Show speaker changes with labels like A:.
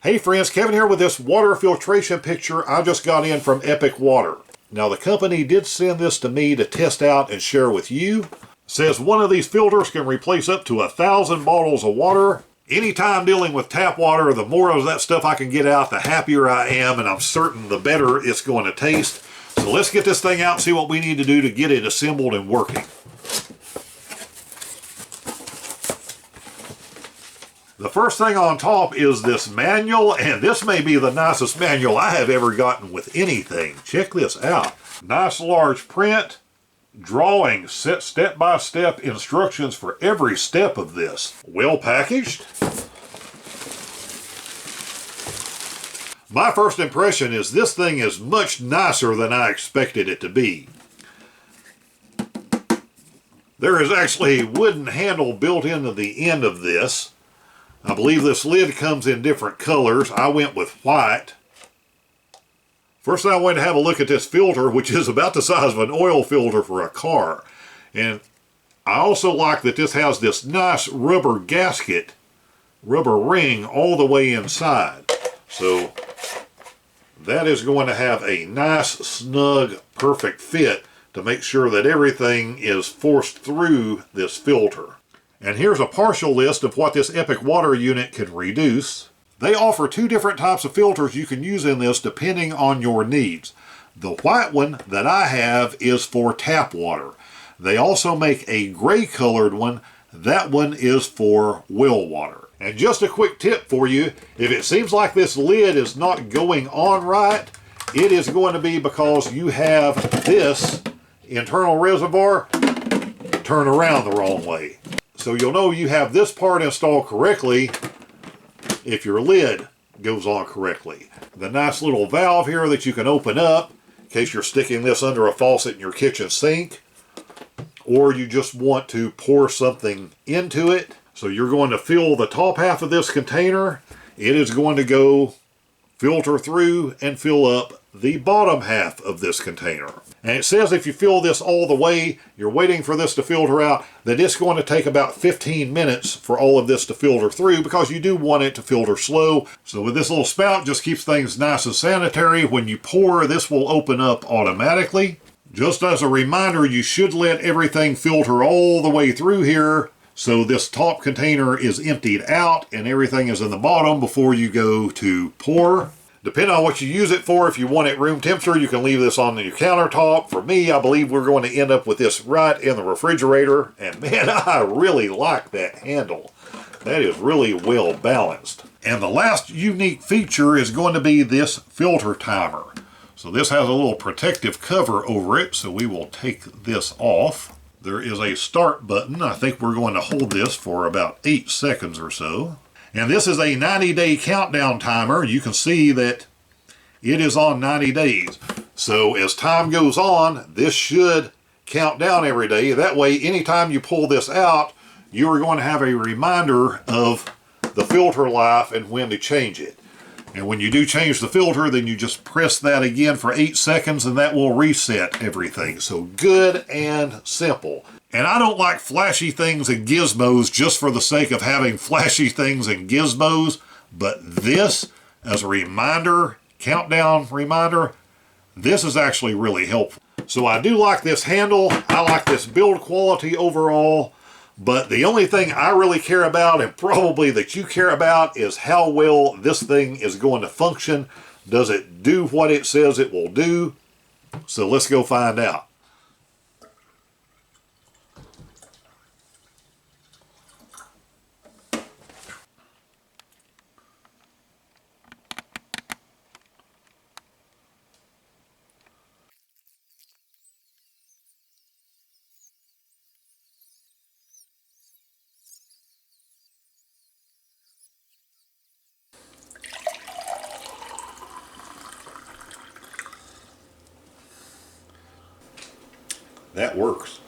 A: Hey friends, Kevin here with this water filtration picture I just got in from Epicwater. Now the company did send this to me to test out and share with you. It says one of these filters can replace up to 1,000 bottles of water. Anytime dealing with tap water, the more of that stuff I can get out, the happier I am, and I'm certain the better it's going to taste. So let's get this thing out and see what we need to do to get it assembled and working. The first thing on top is this manual, and this may be the nicest manual I have ever gotten with anything. Check this out. Nice large print, drawings, set step-by-step instructions for every step of this. Well packaged. My first impression is this thing is much nicer than I expected it to be. There is actually a wooden handle built into the end of this. I believe this lid comes in different colors. I went with white. First thing I wanted to have a look at this filter, which is about the size of an oil filter for a car. And I also like that this has this nice rubber gasket, rubber ring all the way inside. So that is going to have a nice, snug, perfect fit to make sure that everything is forced through this filter. And here's a partial list of what this Epicwater unit can reduce. They offer two different types of filters you can use in this depending on your needs. The white one that I have is for tap water. They also make a gray colored one. That one is for well water. And just a quick tip for you, if it seems like this lid is not going on right, it is going to be because you have this internal reservoir turned around the wrong way. So you'll know you have this part installed correctly if your lid goes on correctly. The nice little valve here that you can open up in case you're sticking this under a faucet in your kitchen sink, or you just want to pour something into it. So you're going to fill the top half of this container. It is going to go filter through and fill up the bottom half of this container. And it says if you fill this all the way, you're waiting for this to filter out, that it's going to take about 15 minutes for all of this to filter through, because you do want it to filter slow. So with this little spout, just keeps things nice and sanitary. When you pour, this will open up automatically. Just as a reminder, you should let everything filter all the way through here, so this top container is emptied out and everything is in the bottom before you go to pour. Depending on what you use it for, if you want it room temperature, you can leave this on your countertop. For me, I believe we're going to end up with this right in the refrigerator. And man, I really like that handle. That is really well balanced. And the last unique feature is going to be this filter timer. So this has a little protective cover over it, so we will take this off. There is a start button. I think we're going to hold this for about 8 seconds or so. And this is a 90-day countdown timer. You can see that it is on 90 days. So as time goes on, this should count down every day. That way, anytime you pull this out, you are going to have a reminder of the filter life and when to change it. And when you do change the filter, then you just press that again for 8 seconds and that will reset everything. So good and simple. And I don't like flashy things and gizmos just for the sake of having flashy things and gizmos, but this, as a reminder, countdown reminder, this is actually really helpful. So I do like this handle. I like this build quality overall. But the only thing I really care about, and probably that you care about, is how well this thing is going to function. Does it do what it says it will do? So let's go find out. That works.